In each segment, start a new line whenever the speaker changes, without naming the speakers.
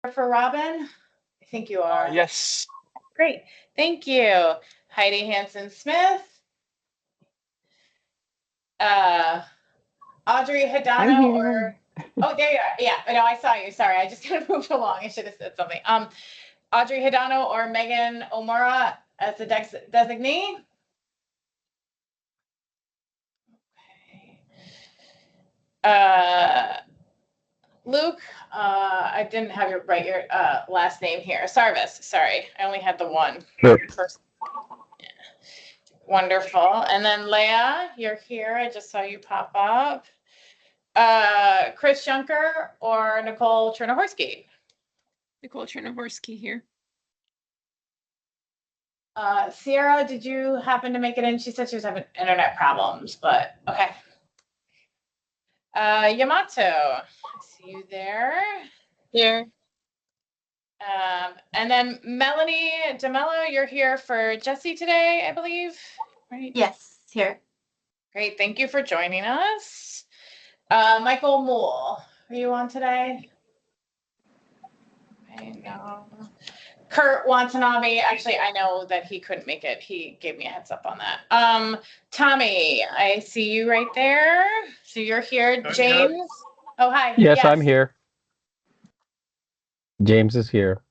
for Robin? I think you are.
Yes.
Great. Thank you. Heidi Hansen-Smith. Audrey Hadano or oh, there you are. Yeah, no, I saw you. Sorry, I just kind of moved along. I should have said something. Audrey Hadano or Megan Omura as the designee. Okay. Luke, I didn't have your last name here. Sarvis, sorry. I only had the one.
Sure.
Yeah. Wonderful. And then Leah, you're here. I just saw you pop up. Chris Junker or Nicole Chernohorsky?
Nicole Chernohorsky here.
Sierra, did you happen to make it in? She said she was having internet problems, but okay. Yamato, I see you there.
Here.
And then Melanie DeMello, you're here for Jesse today, I believe, right?
Yes, here.
Great, thank you for joining us. Michael Moole, are you on today? I know. Kurt Watanabe, actually, I know that he couldn't make it. He gave me a heads up on that. Tommy, I see you right there. So you're here. James. Oh, hi.
Yes, I'm here. James is here.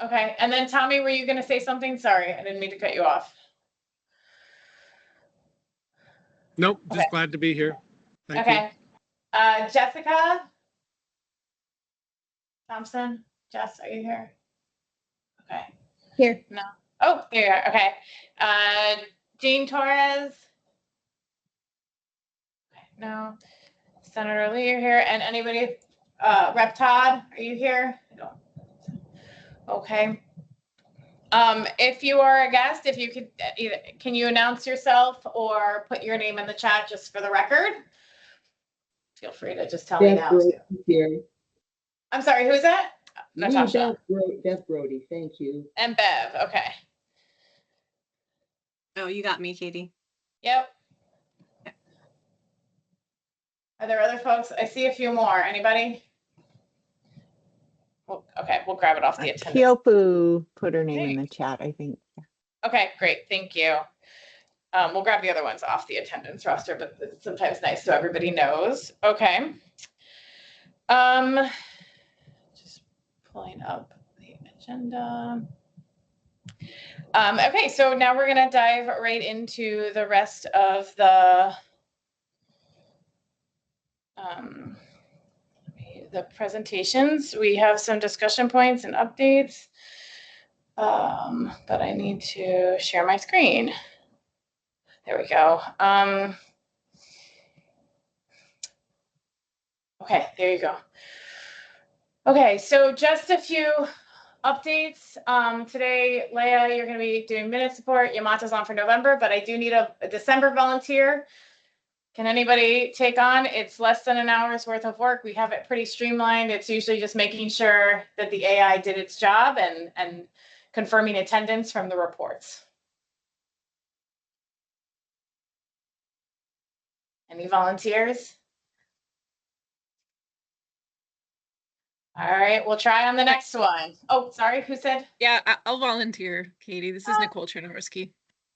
Okay. And then Tommy, were you going to say something? Sorry, I didn't mean to cut you off.
Nope, just glad to be here. Thank you.
Okay. Jessica Thompson. Jess, are you here? Okay.
Here.
No. Oh, there you are. Okay. Jean Torres. Okay. No. Senator Lee, you're here. And anybody? Rep Todd, are you here? I don't. Okay. If you are a guest, if you could, can you announce yourself or put your name in the chat just for the record? Feel free to just tell me now.
Here.
I'm sorry, who's that? Natasha.
Beth Brody, thank you.
And Bev, okay.
Oh, you got me, Katie.
Yep. Are there other folks? I see a few more. Anybody? Well, okay, we'll grab it off the attendance.
Kyopu put her name in the chat, I think.
Okay, great, thank you. We'll grab the other ones off the attendance roster, but it's sometimes nice so everybody knows. Okay. Just pulling up the agenda. Okay, so now we're gonna dive right into the rest of the presentations. We have some discussion points and updates, but I need to share my screen. There we go. Okay, there you go. Okay, so just a few updates. Today, Leah, you're going to be doing minute support. Yamato's on for November, but I do need a December volunteer. Can anybody take on? It's less than an hour's worth of work. We have it pretty streamlined. It's usually just making sure that the AI did its job and confirming attendance from the reports. Any volunteers? All right, we'll try on the next one. Oh, sorry, who said?
Yeah, I'll volunteer, Katie. This is Nicole Chernohorsky.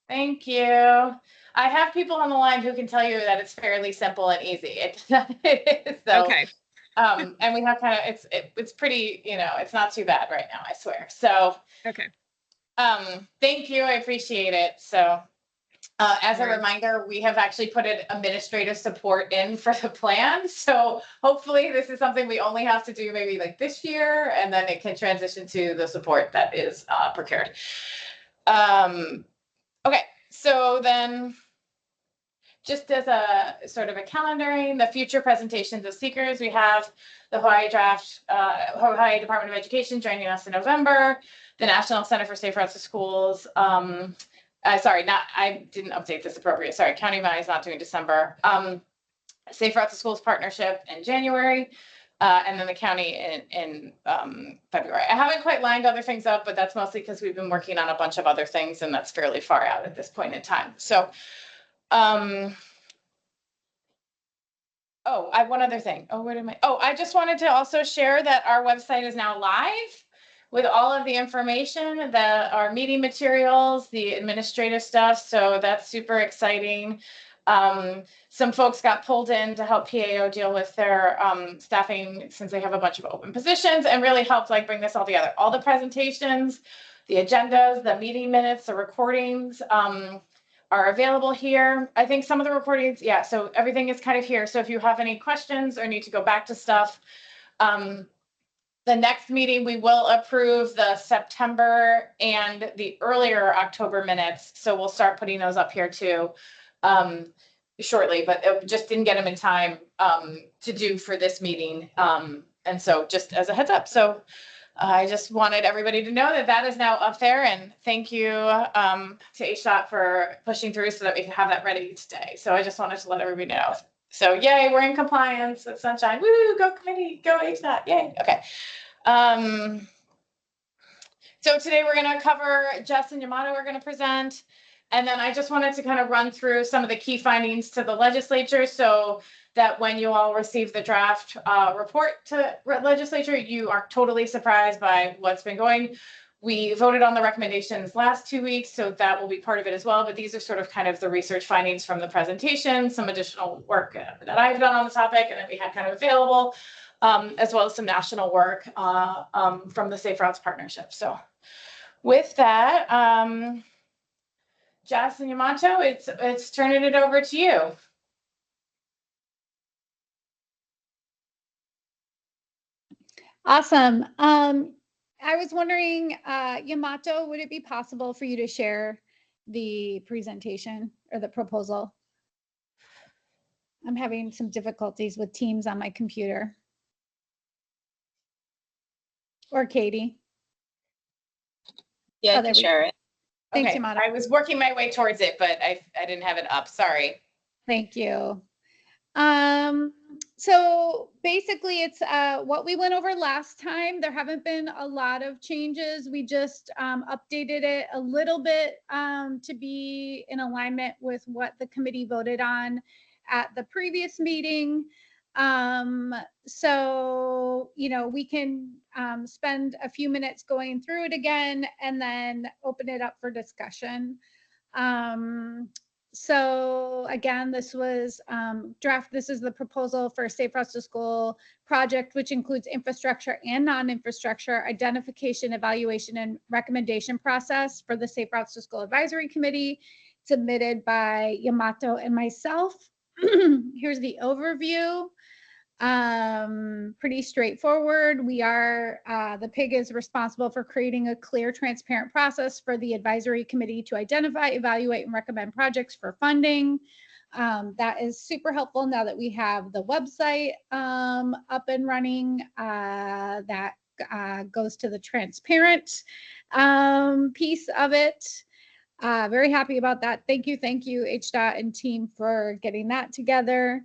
Thank you. I have people on the line who can tell you that it's fairly simple and easy. So,
okay.
And we have kind of it's pretty, it's not too bad right now, I swear. So
okay.
Thank you. I appreciate it. So as a reminder, we have actually put an administrative support in for the plan. So hopefully this is something we only have to do maybe like this year, and then it can transition to the support that is procured. Okay, so then just as a sort of a calendaring, the future presentations of speakers, we have the Hawaii Department of Education joining us in November, the National Center for Safe Routes to Schools. Sorry, I didn't update this appropriate. Sorry, County Maui is not doing December. Safe Routes to Schools partnership in January, and then the county in February. I haven't quite lined other things up, but that's mostly because we've been working on a bunch of other things, and that's fairly far out at this point in time. So Oh, I have one other thing. Oh, what am I? Oh, I just wanted to also share that our website is now live with all of the information, our meeting materials, the administrative stuff. So that's super exciting. Some folks got pulled in to help PAO deal with their staffing since they have a bunch of open positions, and really helped like bring this all together. All the presentations, the agendas, the meeting minutes, the recordings, are available here. I think some of the recordings, yeah, so everything is kind of here. So if you have any questions or need to go back to stuff, the next meeting, we will approve the September and the earlier October minutes. So we'll start putting those up here too, shortly, but it just didn't get them in time, to do for this meeting. And so just as a heads up. So I just wanted everybody to know that that is now up there, and thank you to HDOT for pushing through so that we can have that ready today. So I just wanted to let everybody know. So yay, we're in compliance with Sunshine. Woo, go committee, go HDOT, yay. Okay. So today we're going to cover, Jess and Yamato are going to present. And then I just wanted to kind of run through some of the key findings to the legislature so that when you all receive the draft report to legislature, you are totally surprised by what's been going. We voted on the recommendations last 2 weeks, so that will be part of it as well. But these are sort of kind of the research findings from the presentation, some additional work that I've done on the topic and that we had kind of available, as well as some national work from the Safe Routes Partnership. So with that, Jess and Yamato, it's turning it over to you.
Awesome. I was wondering, Yamato, would it be possible for you to share the presentation or the proposal? I'm having some difficulties with Teams on my computer. Or Katie.
Yeah,
Oh,
I
there
can
we go.
share it.
Thanks,
Okay,
Yamato.
I was working my way towards it, but I didn't have it up. Sorry.
Thank you. So basically it's what we went over last time. There haven't been a lot of changes. We just updated it a little bit to be in alignment with what the committee voted on at the previous meeting. So, you know, we can spend a few minutes going through it again and then open it up for discussion. So again, this was this is the proposal for Safe Routes to School project, which includes infrastructure and non-infrastructure identification, evaluation, and recommendation process for the Safe Routes to School Advisory Committee, submitted by Yamato and myself. Here's the overview. Pretty straightforward. We are, the PIG is responsible for creating a clear, transparent process for the advisory committee to identify, evaluate, and recommend projects for funding. That is super helpful now that we have the website up and running. That goes to the transparent piece of it. Very happy about that. Thank you, HDOT and team for getting that together.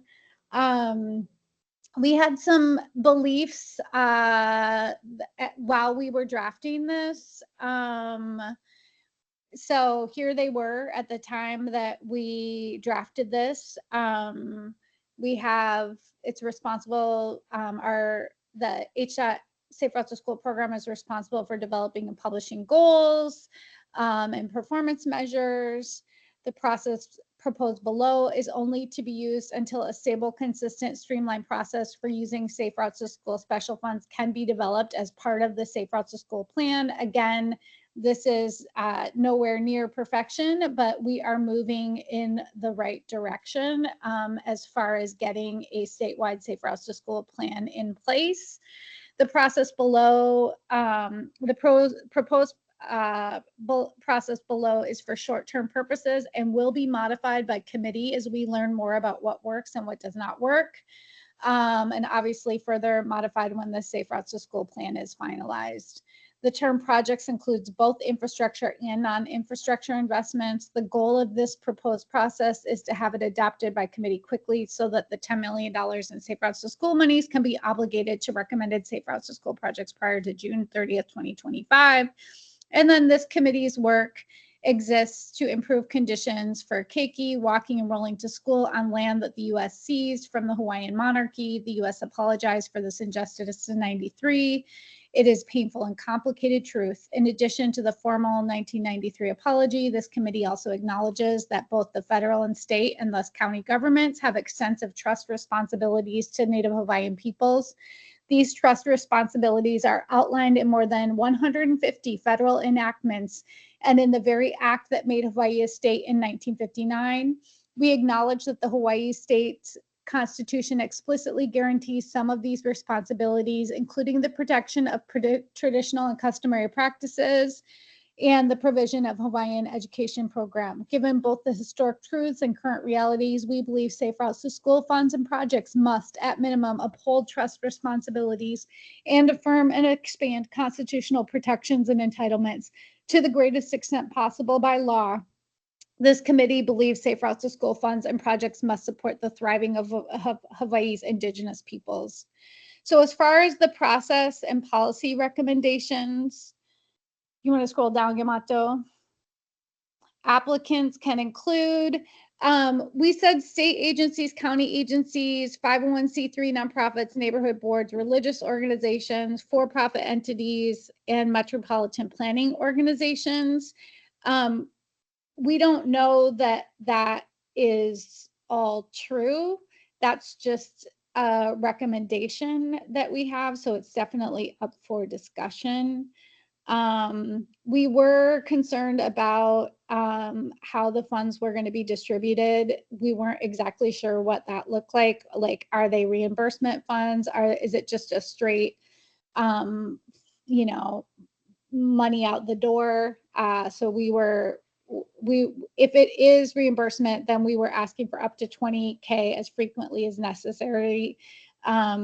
We had some beliefs while we were drafting this. So here they were at the time that we drafted this. We have, it's responsible, the HDOT Safe Routes to School program is responsible for developing and publishing goals and performance measures. The process proposed below is only to be used until a stable, consistent, streamlined process for using Safe Routes to School special funds can be developed as part of the Safe Routes to School plan. Again, this is nowhere near perfection, but we are moving in the right direction as far as getting a statewide Safe Routes to School plan in place. The process below, proposed process below is for short-term purposes and will be modified by committee as we learn more about what works and what does not work, and obviously further modified when the Safe Routes to School plan is finalized. The term projects includes both infrastructure and non-infrastructure investments. The goal of this proposed process is to have it adopted by committee quickly so that the $10 million in Safe Routes to School monies can be obligated to recommended Safe Routes to School projects prior to June 30th, 2025. And then this committee's work exists to improve conditions for keiki walking and rolling to school on land that the U.S. seized from the Hawaiian monarchy. The U.S. apologized for this injustice in 93. It is painful and complicated truth. In addition to the formal 1993 apology, this committee also acknowledges that both the federal and state and thus county governments have extensive trust responsibilities to Native Hawaiian peoples. These trust responsibilities are outlined in more than 150 federal enactments and in the very act that made Hawaii a state in 1959. We acknowledge that the Hawaii state Constitution explicitly guarantees some of these responsibilities, including the protection of traditional and customary practices and the provision of Hawaiian education program. Given both the historic truths and current realities, we believe Safe Routes to School funds and projects must, at minimum, uphold trust responsibilities and affirm and expand constitutional protections and entitlements to the greatest extent possible by law. This committee believes Safe Routes to School funds and projects must support the thriving of Hawaii's indigenous peoples. So as far as the process and policy recommendations, you want to scroll down, Yamato? Applicants can include, we said state agencies, county agencies, 501c3 nonprofits, neighborhood boards, religious organizations, for-profit entities, and metropolitan planning organizations. We don't know that that is all true. That's just a recommendation that we have, so it's definitely up for discussion. We were concerned about how the funds were going to be distributed. We weren't exactly sure what that looked like. Like, are they reimbursement funds? Is it just a straight, you know, money out the door? So if it is reimbursement, then we were asking for up to 20K as frequently as necessary, up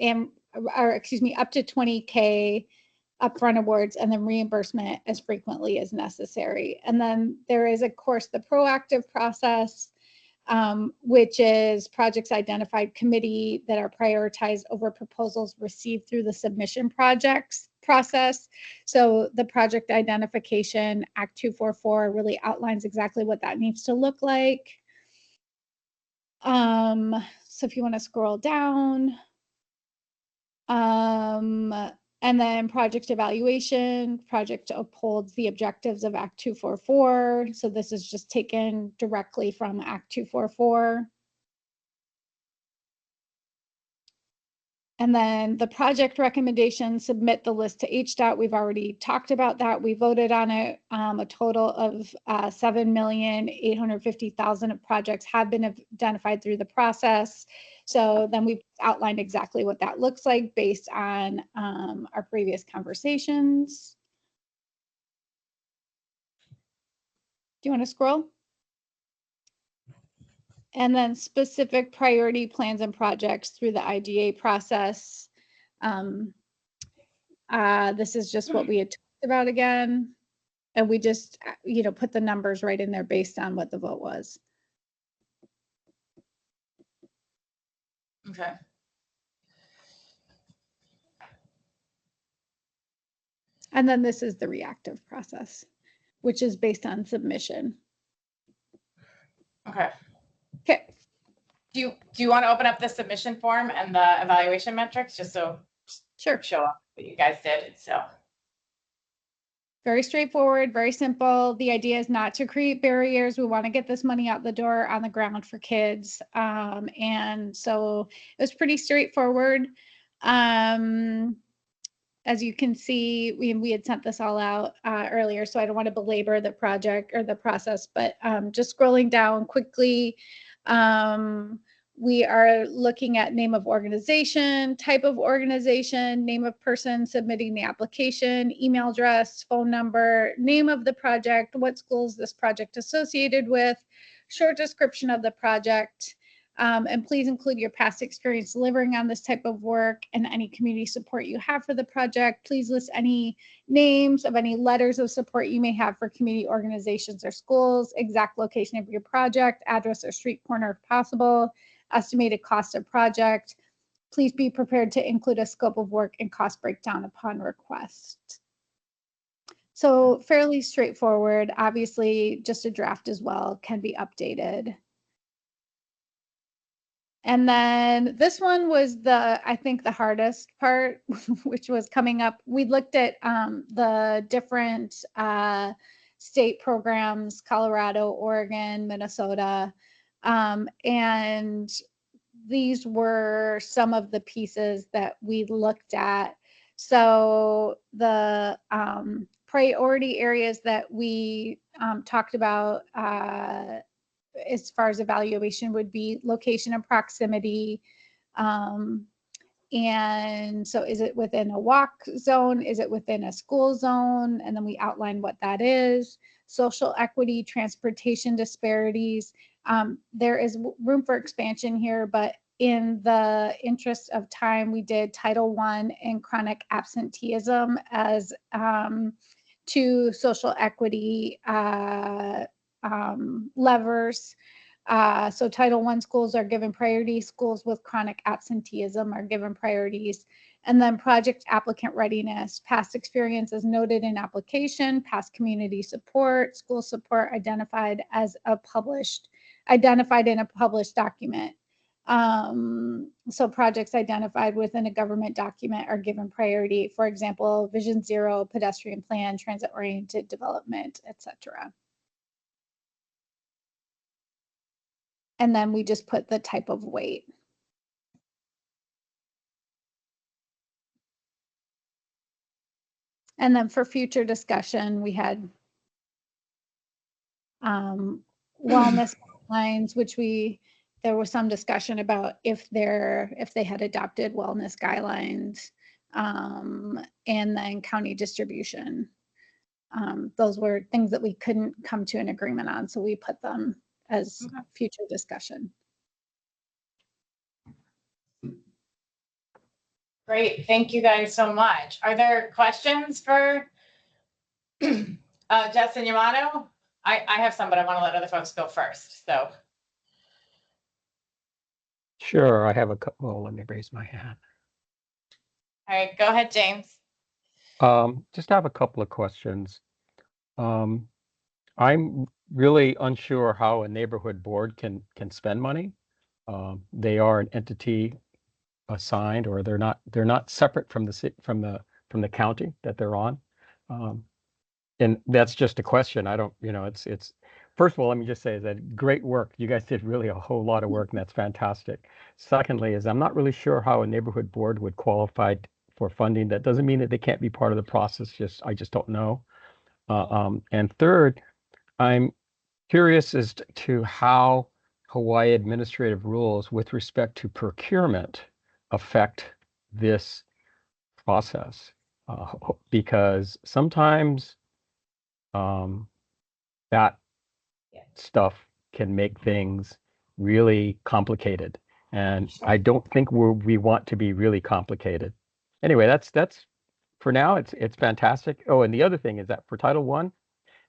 to 20K upfront awards, and then reimbursement as frequently as necessary. And then there is, of course, the proactive process, which is projects identified committee that are prioritized over proposals received through the submission process. So the project identification, Act 244, really outlines exactly what that needs to look like. So if you want to scroll down, and then project evaluation, project upholds the objectives of Act 244. So this is just taken directly from Act 244. And then the project recommendations, submit the list to HDOT. We've already talked about that. We voted on it. A total of 7,850,000 of projects have been identified through the process. So then we've outlined exactly what that looks like based on our previous conversations. Do you want to scroll? And then specific priority plans and projects through the IGA process. This is just what we had talked about again. And we just, put the numbers right in there based on what the vote was.
Okay.
And then this is the reactive process, which is based on submission.
Okay.
Okay.
Do you want to open up the submission form and the evaluation metrics just so
Sure.
show up what you guys did? So
very straightforward, very simple. The idea is not to create barriers. We want to get this money out the door on the ground for kids. And so it was pretty straightforward. As you can see, we had sent this all out earlier, so I don't want to belabor the project or the process, but just scrolling down quickly, we are looking at name of organization, type of organization, name of person submitting the application, email address, phone number, name of the project, what school is this project associated with, short description of the project, and please include your past experience delivering on this type of work and any community support you have for the project. Please list any names of any letters of support you may have for community organizations or schools, exact location of your project, address or street corner if possible, estimated cost of project. Please be prepared to include a scope of work and cost breakdown upon request. So fairly straightforward, obviously just a draft as well, can be updated. And then this one was I think the hardest part, which was coming up. We looked at the different state programs, Colorado, Oregon, Minnesota, and these were some of the pieces that we looked at. So the priority areas that we talked about as far as evaluation would be location and proximity. And so is it within a walk zone? Is it within a school zone? And then we outline what that is. Social equity, transportation disparities. There is room for expansion here, but in the interest of time, we did Title I and chronic absenteeism as two social equity levers. So Title I schools are given priority, schools with chronic absenteeism are given priorities. And then project applicant readiness, past experience is noted in application, past community support, school support identified in a published document. So projects identified within a government document are given priority. For example, Vision Zero, pedestrian plan, transit-oriented development, etc. And then we just put the type of weight. And then for future discussion, we had wellness guidelines, which there was some discussion about if they had adopted wellness guidelines, and then county distribution. Those were things that we couldn't come to an agreement on, so we put them as future discussion.
Great, thank you guys so much. Are there questions for Jess and Yamato? I have some, but I want to let other folks go first, so.
Sure, I have a couple. Well, let me raise my hand.
All right, go ahead, James.
Just have a couple of questions. I'm really unsure how a neighborhood board can spend money. They are an entity assigned, or they're not separate from the county that they're on. And that's just a question. I don't, it's first of all, let me just say that great work. You guys did really a whole lot of work, and that's fantastic. Secondly, is I'm not really sure how a neighborhood board would qualify for funding. That doesn't mean that they can't be part of the process. I just don't know. And third, I'm curious as to how Hawaii administrative rules with respect to procurement affect this process, because sometimes that stuff can make things really complicated, and I don't think we want to be really complicated. Anyway, that's for now. It's fantastic. Oh, and the other thing is that for Title I,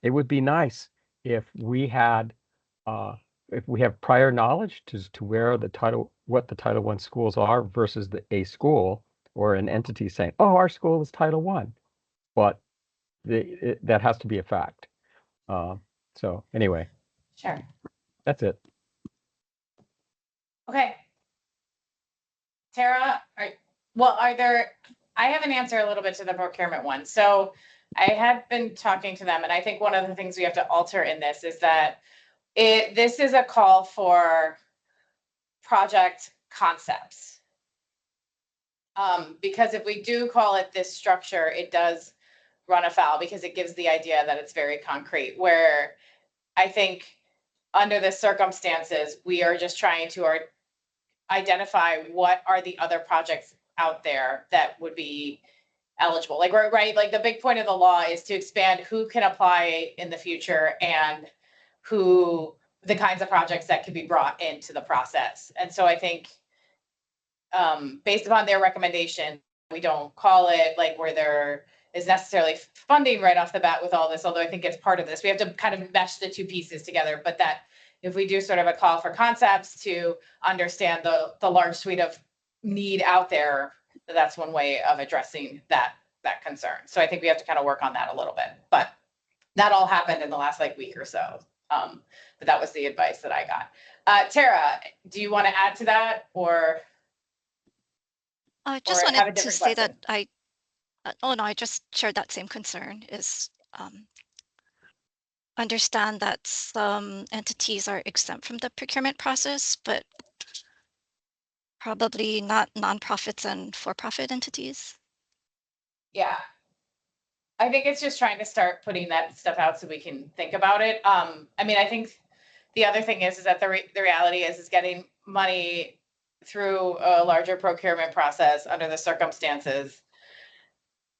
it would be nice if we have prior knowledge to what the Title I schools are versus a school or an entity saying, "Oh, our school is Title I," but that has to be a fact. So anyway,
Sure.
that's it.
Okay. Tara, I have an answer a little bit to the procurement one. So I had been talking to them, and I think one of the things we have to alter in this is that this is a call for project concepts. Because if we do call it this structure, it does run afoul, because it gives the idea that it's very concrete, where I think under the circumstances, we are just trying to identify what are the other projects out there that would be eligible. Like, right, like the big point of the law is to expand who can apply in the future and the kinds of projects that could be brought into the process. And so I think based upon their recommendation, we don't call it like where there is necessarily funding right off the bat with all this, although I think it's part of this. We have to kind of mesh the two pieces together, but that if we do sort of a call for concepts to understand the large suite of need out there, that's one way of addressing that that concern. So I think we have to kind of work on that a little bit, but that all happened in the last like week or so. But that was the advice that I got. Tara, do you want to add to that or?
I just
Or have a
wanted to
different
say
question.
that oh no, I just shared that same concern is understand that some entities are exempt from the procurement process, but probably not nonprofits and for-profit entities.
Yeah. I think it's just trying to start putting that stuff out so we can think about it. I mean, I think the other thing is that the reality is getting money through a larger procurement process under the circumstances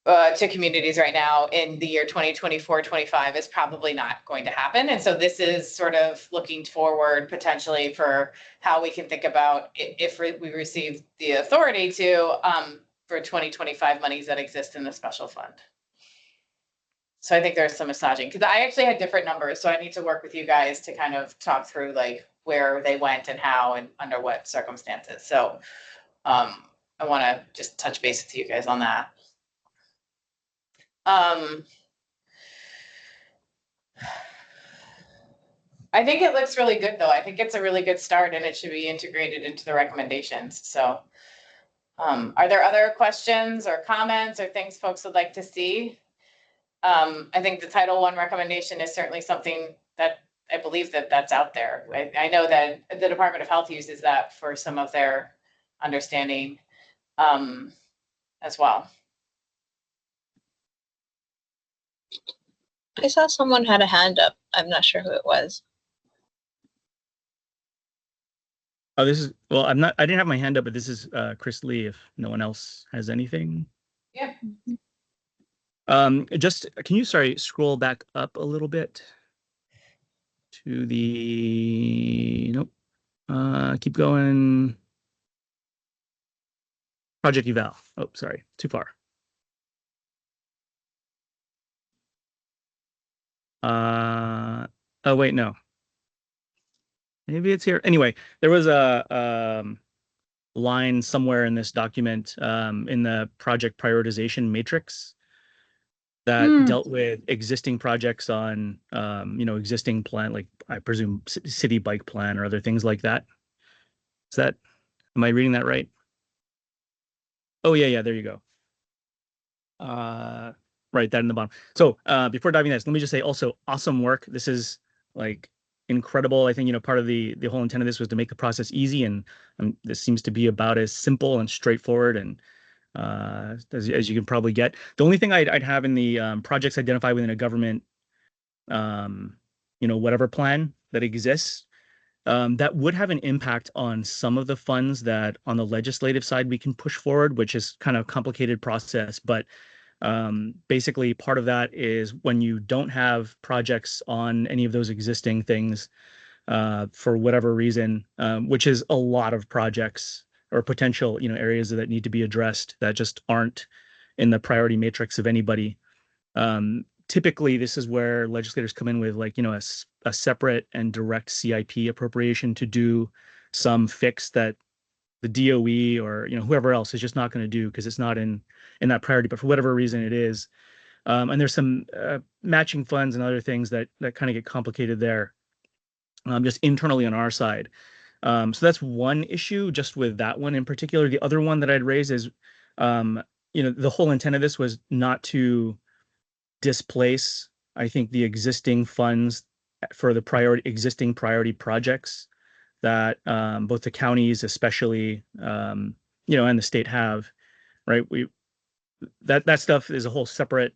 to communities right now in the year 2024-25 is probably not going to happen. And so this is sort of looking forward potentially for how we can think about if we receive the authority to for 2025 monies that exist in the special fund. So I think there's some massaging because I actually had different numbers. So I need to work with you guys to kind of talk through like where they went and how and under what circumstances. So I want to just touch base with you guys on that. I think it looks really good though. I think it's a really good start and it should be integrated into the recommendations. So are there other questions or comments or things folks would like to see? I think the Title I recommendation is certainly something that I believe that's out there. I know that the Department of Health uses that for some of their understanding as well.
I saw someone had a hand up. I'm not sure who it was.
Oh, I didn't have my hand up, but this is Chris Lee, if no one else has anything.
Yeah.
Can you, scroll back up a little bit to nope. Keep going. Project eval. Oh, sorry, too far. Oh, wait, no. Maybe it's here. Anyway, there was a line somewhere in this document in the project prioritization matrix that dealt with existing projects on, existing plan, like I presume city bike plan or other things like that. Am I reading that right? Oh, yeah, there you go. Right, that in the bottom. So before diving into this, let me just say also awesome work. This is like incredible. I think, part of the whole intent of this was to make the process easy, and this seems to be about as simple and straightforward and as you can probably get. The only thing I'd have in the projects identified within a government, whatever plan that exists, that would have an impact on some of the funds that on the legislative side we can push forward, which is kind of a complicated process. But basically part of that is when you don't have projects on any of those existing things for whatever reason, which is a lot of projects or potential, areas that need to be addressed that just aren't in the priority matrix of anybody. Typically, this is where legislators come in with a separate and direct CIP appropriation to do some fix that the DOE or whoever else is just not going to do because it's not in that priority. But for whatever reason, it is. And there's some matching funds and other things that kind of get complicated there, just internally on our side. So that's one issue just with that one in particular. The other one that I'd raise is, the whole intent of this was not to displace, I think, the existing funds for the existing priority projects that both the counties, especially, and the state have, right? That stuff is a whole separate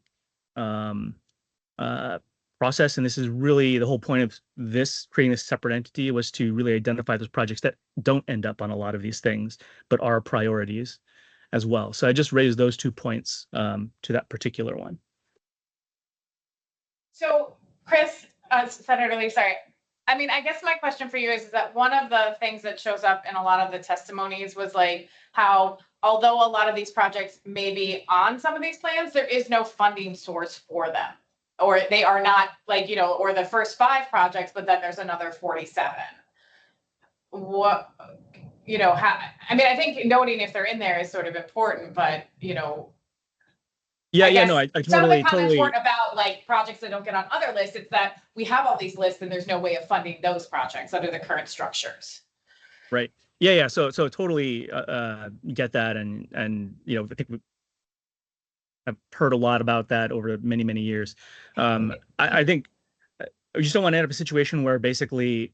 process, and this is really the whole point of this creating this separate entity was to really identify those projects that don't end up on a lot of these things, but are priorities as well. So I just raised those 2 points to that particular one.
So Chris, Senator Lee, sorry. I mean, I guess my question for you is that one of the things that shows up in a lot of the testimonies was like how, although a lot of these projects may be on some of these plans, there is no funding source for them. Or they are not or the first 5 projects, but then there's another 47. How, I mean, I think noting if they're in there is sort of important, but,
Yeah,
I
no,
guess
I
some of the
totally,
comments
totally.
weren't about like projects that don't get on other lists. It's that we have all these lists and there's no way of funding those projects under the current structures.
Right. Yeah. So totally get that, and I think I've heard a lot about that over many, many years. I think we just don't want to end up in a situation where basically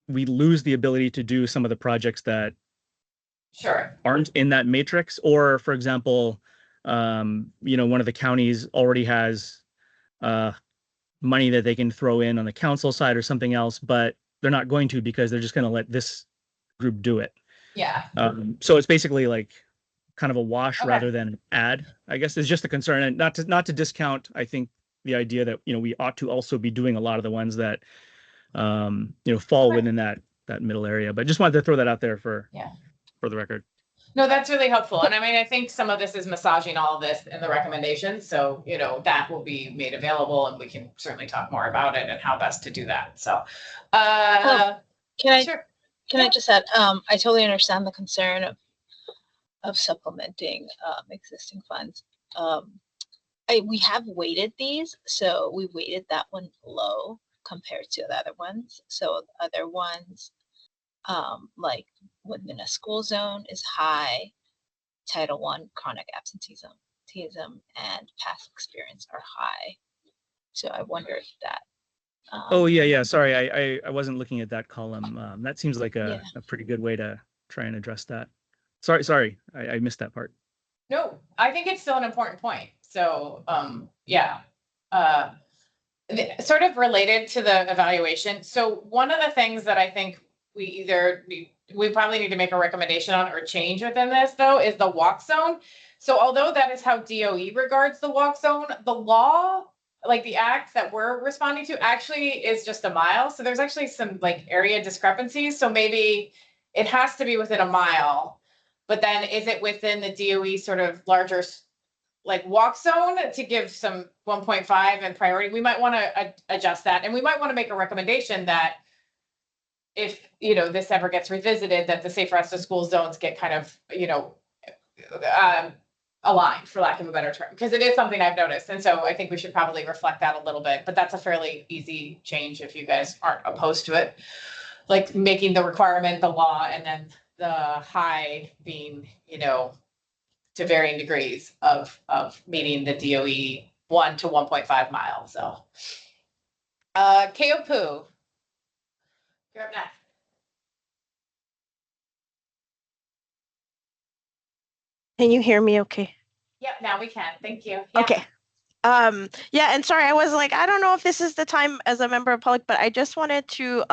we lose the ability to do some of the projects that
Sure.
aren't in that matrix, or for example, one of the counties already has money that they can throw in on the council side or something else, but they're not going to because they're just going to let this group do it.
Yeah.
So it's basically like kind of a wash
Okay.
rather than add, I guess, is just a concern. And not to discount, I think, the idea that we ought to also be doing a lot of the ones that fall
Okay.
within that middle area. But just wanted to throw that out there for the record.
No, that's really helpful. And I mean, I think some of this is massaging all of this in the recommendations. So, that will be made available and we can certainly talk more about it and how best to do that. So,
Can
sure.
I just add, I totally understand the concern of supplementing existing funds. We have weighted these, so we weighted that one low compared to the other ones. So other ones, like within a school zone is high, Title I chronic absenteeism and past experience are high. So I wonder if that.
Oh yeah. Sorry, I wasn't looking at that column. That seems like a pretty good way to try and address that. Sorry, I missed that part.
No, I think it's still an important point. So, sort of related to the evaluation. So one of the things that I think we probably need to make a recommendation on or change within this though is the walk zone. So although that is how DOE regards the walk zone, the law, like the act that we're responding to actually is just a mile. So there's actually some like area discrepancies. So maybe it has to be within a mile, but then is it within the DOE sort of larger like walk zone to give some 1.5 and priority? We might want to adjust that. And we might want to make a recommendation that if, this ever gets revisited, that the safe routes to school zones get kind of, aligned, for lack of a better term, because it is something I've noticed. And so I think we should probably reflect that a little bit, but that's a fairly easy change if you guys aren't opposed to it. Like making the requirement the law and then the high being, to varying degrees of meeting the DOE 1 to 1.5 miles. So, Keopu, you're up next.
Can you hear me okay?
Yep, now we can. Thank you. Yeah.
Okay. Yeah, and sorry, I was like, I don't know if this is the time as a member of public, but I just wanted to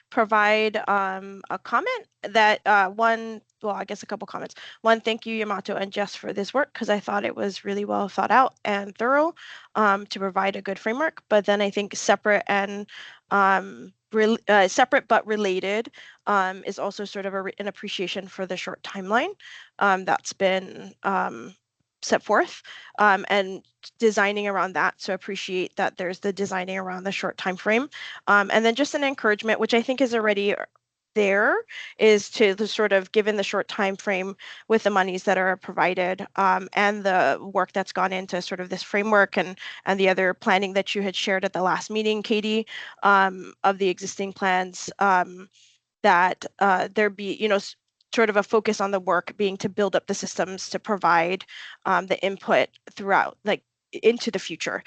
provide a comment that I guess a couple comments. One, thank you, Yamato and Jess, for this work, because I thought it was really well thought out and thorough to provide a good framework. But then I think separate and separate but related is also sort of an appreciation for the short timeline that's been set forth and designing around that. So appreciate that there's the designing around the short time frame. And then just an encouragement, which I think is already there, is to the sort of, given the short time frame with the monies that are provided and the work that's gone into sort of this framework and the other planning that you had shared at the last meeting, Katie, of the existing plans, that there be, sort of a focus on the work being to build up the systems to provide the input throughout, like into the future.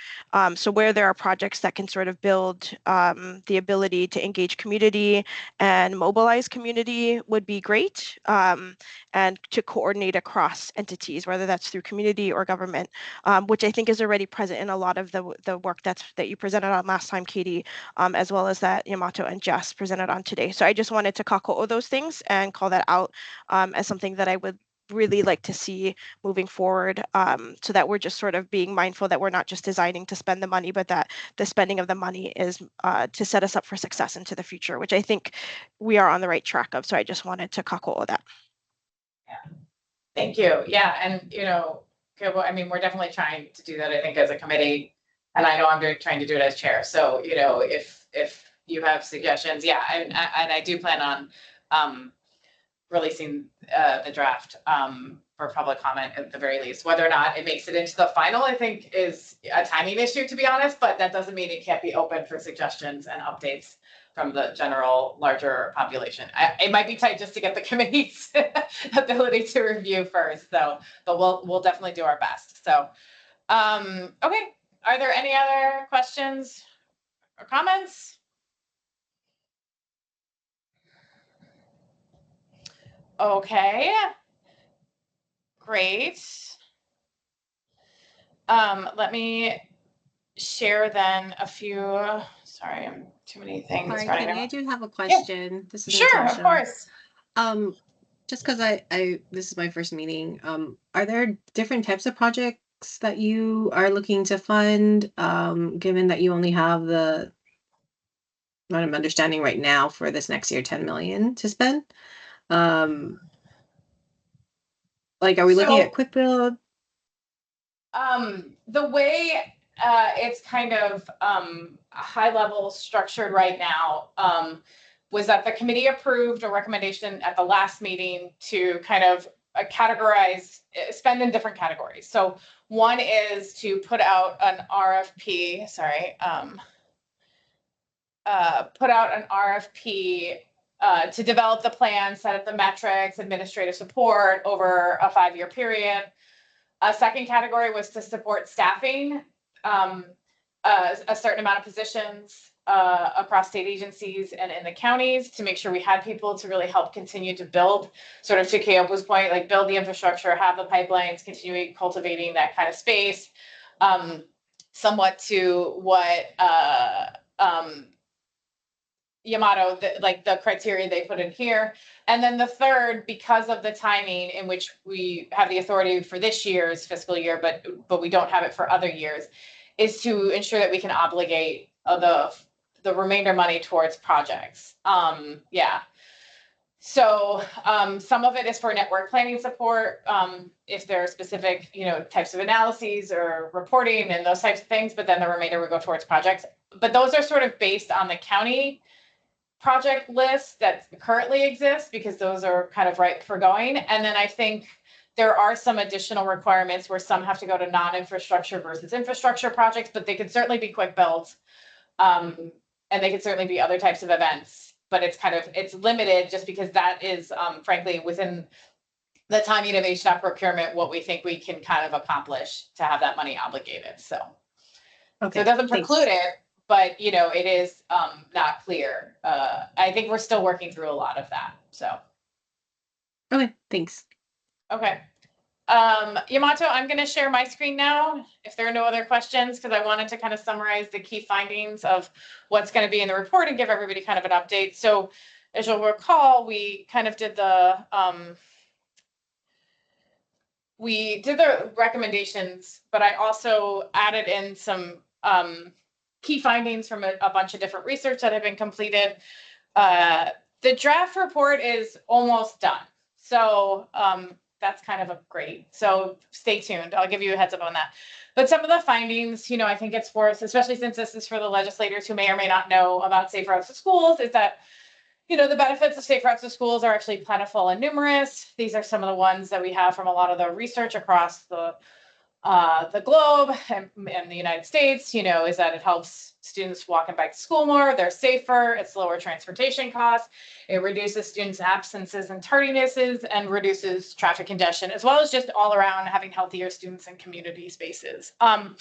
So where there are projects that can sort of build the ability to engage community and mobilize community would be great, and to coordinate across entities, whether that's through community or government, which I think is already present in a lot of the work that you presented on last time, Katie, as well as that Yamato and Jess presented on today. So I just wanted to kakōʻo those things and call that out as something that I would really like to see moving forward, so that we're just sort of being mindful that we're not just designing to spend the money, but that the spending of the money is to set us up for success into the future, which I think we are on the right track of. So I just wanted to kakōʻo that.
Yeah. Thank you. Yeah. And, I mean, we're definitely trying to do that, I think, as a committee. And I know I'm trying to do it as chair. So, if you have suggestions, yeah. And I do plan on releasing the draft for public comment at the very least. Whether or not it makes it into the final, I think is a timing issue, to be honest, but that doesn't mean it can't be open for suggestions and updates from the general larger population. It might be tight just to get the committee's ability to review first, though, but we'll definitely do our best. So, okay. Are there any other questions or comments? Okay. Great. Let me share then a few, sorry, too many things.
Sorry,
running
Kenny, I
around.
do have a question. This is
Sure, of
Natasha.
course.
Just because this is my first meeting, are there different types of projects that you are looking to fund, given that you only have what I'm understanding right now for this next year, 10 million to spend? Like, are we looking at quick build?
The way it's kind of high level structured right now was that the committee approved a recommendation at the last meeting to kind of categorize, spend in different categories. So one is to put out an RFP, put out an RFP to develop the plan, set up the metrics, administrative support over a 5-year period. A second category was to support staffing, a certain amount of positions across state agencies and in the counties to make sure we had people to really help continue to build, sort of to Keopu's point, like build the infrastructure, have the pipelines, continue cultivating that kind of space. Somewhat to what Yamato, the criteria they put in here. And then the third, because of the timing in which we have the authority for this year's fiscal year, but we don't have it for other years, is to ensure that we can obligate the remainder money towards projects. Yeah. So some of it is for network planning support, if there are specific, types of analyses or reporting and those types of things, but then the remainder would go towards projects. But those are sort of based on the county project list that currently exists, because those are kind of ripe for going. And then I think there are some additional requirements where some have to go to non-infrastructure versus infrastructure projects, but they could certainly be quick builds. And they could certainly be other types of events, but it's limited just because that is, frankly, within the timing of HDOT procurement, what we think we can kind of accomplish to have that money obligated. So it doesn't preclude it, but it is not clear. I think we're still working through a lot of that. So.
Okay, thanks.
Okay. Yamato, I'm going to share my screen now if there are no other questions, because I wanted to kind of summarize the key findings of what's going to be in the report and give everybody kind of an update. So as you'll recall, we kind of did the recommendations, but I also added in some key findings from a bunch of different research that have been completed. The draft report is almost done. So that's kind of great. So stay tuned. I'll give you a heads up on that. But some of the findings, I think it's worth, especially since this is for the legislators who may or may not know about Safe Routes to Schools, is that, the benefits of Safe Routes to Schools are actually plentiful and numerous. These are some of the ones that we have from a lot of the research across the globe and the United States, is that it helps students walk and bike to school more, they're safer, it's lower transportation costs, it reduces students' absences and tardinesses, and reduces traffic congestion, as well as just all around having healthier students and community spaces. I'm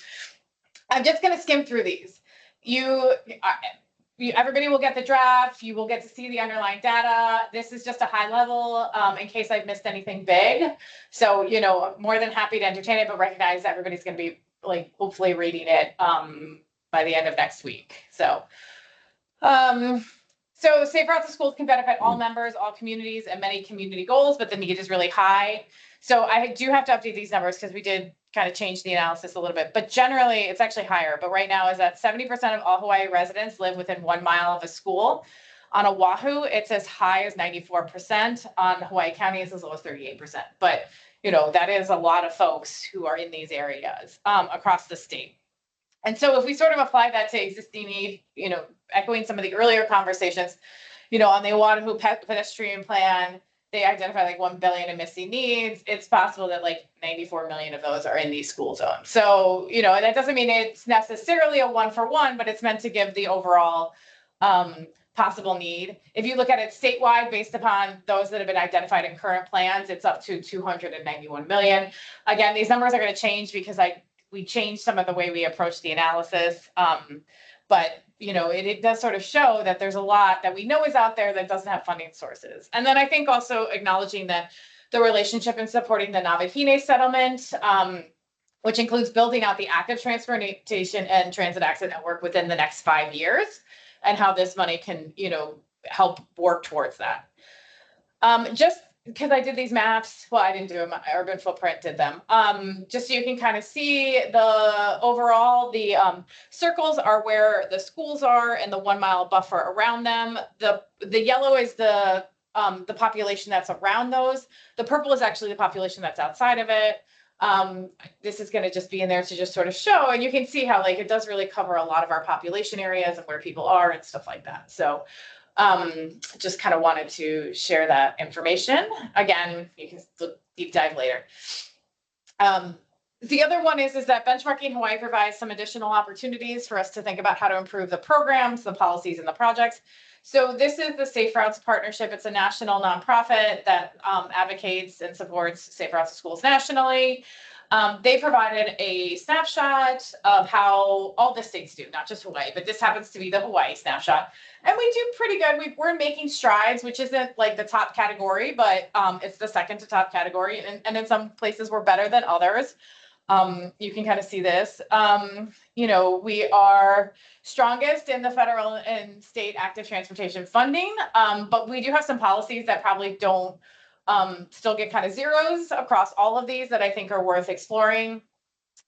just going to skim through these. Everybody will get the draft. You will get to see the underlying data. This is just a high level in case I've missed anything big. So, more than happy to entertain it, but recognize that everybody's going to be hopefully reading it by the end of next week. So, Safe Routes to Schools can benefit all members, all communities, and many community goals, but the need is really high. So I do have to update these numbers because we did kind of change the analysis a little bit, but generally it's actually higher. But right now is that 70% of all Hawaii residents live within 1 mile of a school. On Oahu, it's as high as 94%. On Hawaii County, it's as low as 38%. But, that is a lot of folks who are in these areas across the state. And so if we sort of apply that to existing need, echoing some of the earlier conversations, on the Oahu pedestrian plan, they identify like 1 billion in missing needs. It's possible that like 94 million of those are in these school zones. So, you know, that doesn't mean it's necessarily a 1-for-1, but it's meant to give the overall possible need. If you look at it statewide, based upon those that have been identified in current plans, it's up to 291 million. Again, these numbers are going to change because we changed some of the way we approach the analysis. But you know, it does sort of show that there's a lot that we know is out there that doesn't have funding sources. And then I think also acknowledging that the relationship in supporting the Navahine settlement, which includes building out the active transportation and transit access network within the next 5 years, and how this money can, you know, help work towards that. Just because I did these maps, well, I didn't do them, Urban Footprint did them. Just so you can kind of see the overall, the circles are where the schools are and the 1 mile buffer around them. The yellow is the population that's around those. The purple is actually the population that's outside of it. This is going to just be in there to just sort of show, and you can see how like it does really cover a lot of our population areas and where people are and stuff like that. So just kind of wanted to share that information. Again, you can deep dive later. The other one is that Benchmarking Hawaii provides some additional opportunities for us to think about how to improve the programs, the policies, and the projects. So this is the Safe Routes Partnership. It's a national nonprofit that advocates and supports safe routes to schools nationally. They provided a snapshot of how all the states do, not just Hawaii, but this happens to be the Hawaii snapshot. And we do pretty good. We're making strides, which isn't like the top category, but it's the second to top category. And in some places we're better than others. You can kind of see this. You know, we are strongest in the federal and state active transportation funding, but we do have some policies that probably don't still get kind of zeros across all of these that I think are worth exploring.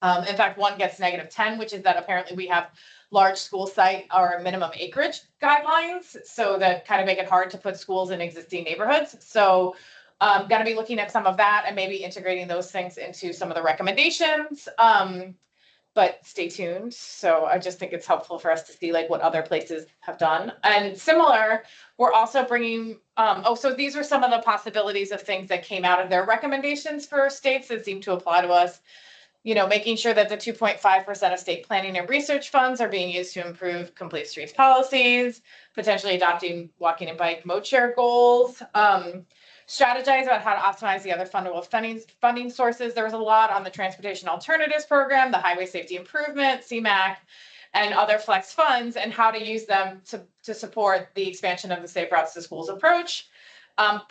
In fact, one gets -10, which is that apparently we have large school site or minimum acreage guidelines, so that kind of make it hard to put schools in existing neighborhoods. So going to be looking at some of that and maybe integrating those things into some of the recommendations. But stay tuned. So I just think it's helpful for us to see like what other places have done. And similar, we're also bringing, so these are some of the possibilities of things that came out of their recommendations for states that seem to apply to us. You know, making sure that the 2.5% of state planning and research funds are being used to improve complete streets policies, potentially adopting walking and bike mode share goals, strategize about how to optimize the other fundable funding sources. There was a lot on the Transportation Alternatives Program, the Highway Safety Improvement, CMAQ, and other flex funds, and how to use them to support the expansion of the Safe Routes to Schools approach.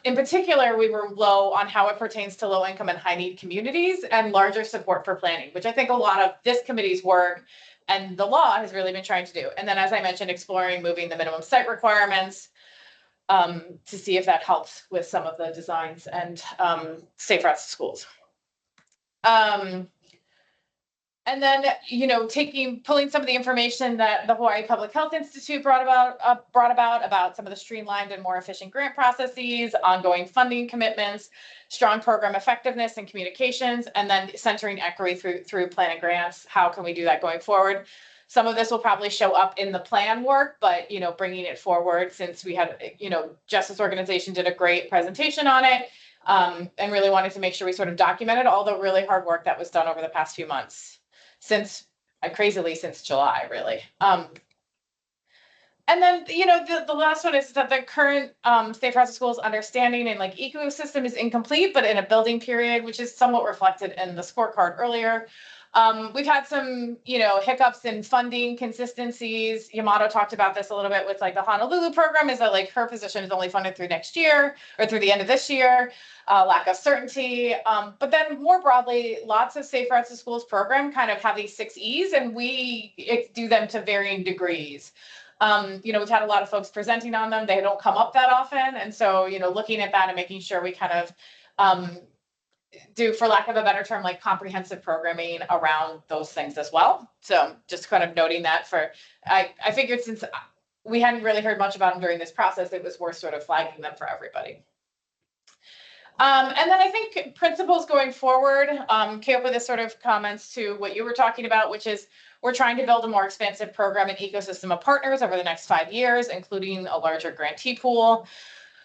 In particular, we were low on how it pertains to low income and high need communities and larger support for planning, which I think a lot of this committee's work and the law has really been trying to do. And then, as I mentioned, exploring moving the minimum site requirements to see if that helps with some of the designs and safe routes to schools. And then, you know, pulling some of the information that the Hawaii Public Health Institute brought about some of the streamlined and more efficient grant processes, ongoing funding commitments, strong program effectiveness and communications, and then centering equity through plan and grants. How can we do that going forward? Some of this will probably show up in the plan work, but, you know, bringing it forward, since we had, you know, Justice Organization did a great presentation on it, and really wanted to make sure we sort of documented all the really hard work that was done over the past few months. Since July, really. And then, you know, the last one is that the current Safe Routes to Schools understanding and like ecosystem is incomplete, but in a building period, which is somewhat reflected in the scorecard earlier. We've had some, you know, hiccups in funding consistencies. Yamato talked about this a little bit with like the Honolulu program, is that like her position is only funded through next year or through the end of this year, lack of certainty. But then more broadly, lots of Safe Routes to Schools program kind of have these 6 E's, and we do them to varying degrees. You know, we've had a lot of folks presenting on them. They don't come up that often. And so, you know, looking at that and making sure we kind of do, for lack of a better term, like comprehensive programming around those things as well. So just kind of noting that I figured since we hadn't really heard much about them during this process, it was worth sort of flagging them for everybody. And then I think principles going forward, Keopa, this sort of comments to what you were talking about, which is we're trying to build a more expansive program and ecosystem of partners over the next 5 years, including a larger grantee pool.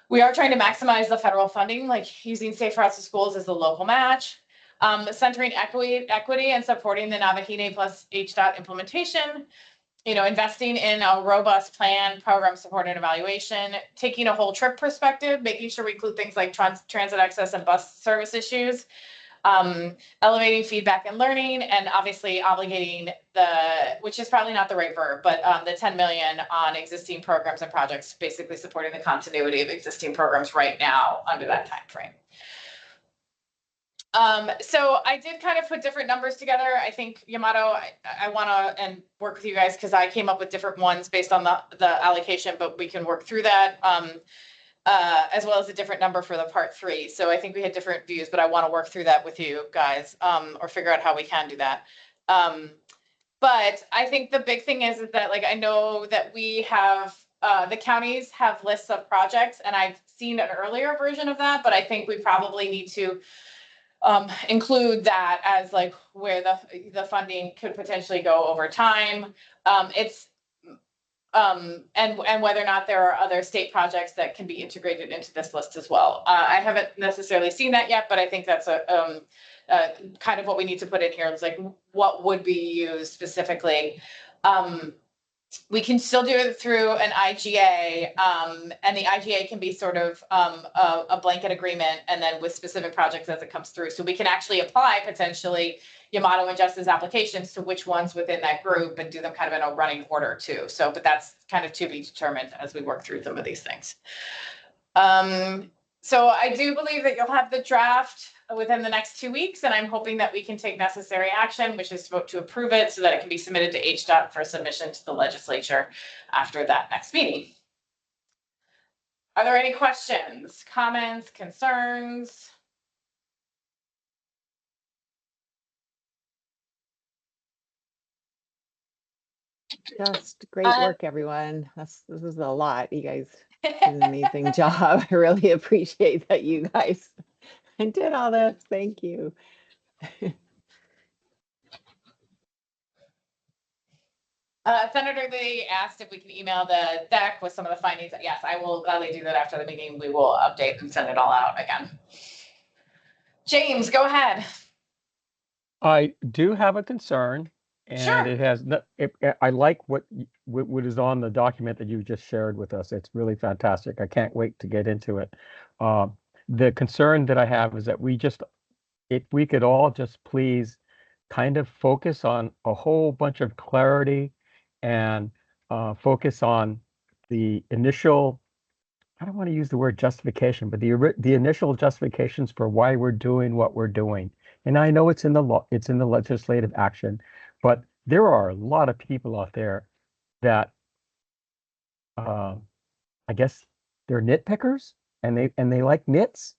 We are trying to maximize the federal funding, like using Safe Routes to Schools as the local match. Centering equity and supporting the Navahine plus HDOT implementation. Investing in a robust plan, program support and evaluation, taking a whole trip perspective, making sure we include things like transit access and bus service issues, elevating feedback and learning, and obviously obligating which is probably not the right verb, but the 10 million on existing programs and projects, basically supporting the continuity of existing programs right now under that time frame. So I did kind of put different numbers together. I think Yamato, I want to and work with you guys because I came up with different ones based on the allocation, but we can work through that as well as a different number for the part 3. So I think we had different views, but I want to work through that with you guys or figure out how we can do that. But I think the big thing is that like I know that we have the counties have lists of projects, and I've seen an earlier version of that, but I think we probably need to include that as like where the funding could potentially go over time. And whether or not there are other state projects that can be integrated into this list as well. I haven't necessarily seen that yet, but I think that's a kind of what we need to put in here is like what would be used specifically. We can still do it through an IGA, and the IGA can be sort of a blanket agreement, and then with specific projects as it comes through. So we can actually apply potentially Yamato and Justin's applications to which ones within that group and do them kind of in a running order too. So, but that's kind of to be determined as we work through some of these things. So I do believe that you'll have the draft within the next 2 weeks, and I'm hoping that we can take necessary action, which is to vote to approve it so that it can be submitted to HDOT for submission to the legislature after that next meeting. Are there any questions, comments, concerns?
Just great work, everyone. This is a lot. You guys did an amazing job. I really appreciate that you guys did all this. Thank you.
Senator Lee asked if we can email the deck with some of the findings. Yes, I will gladly do that after the meeting. We will update and send it all out again. James, go ahead.
I do have a concern, and
Sure.
it has I like what is on the document that you just shared with us. It's really fantastic. I can't wait to get into it. The concern that I have is that if we could all just please kind of focus on a whole bunch of clarity and focus on the initial, I don't want to use the word justification, but the initial justifications for why we're doing what we're doing. And I know it's in the law, it's in the legislative action, but there are a lot of people out there that I guess they're nitpickers, and they like nits,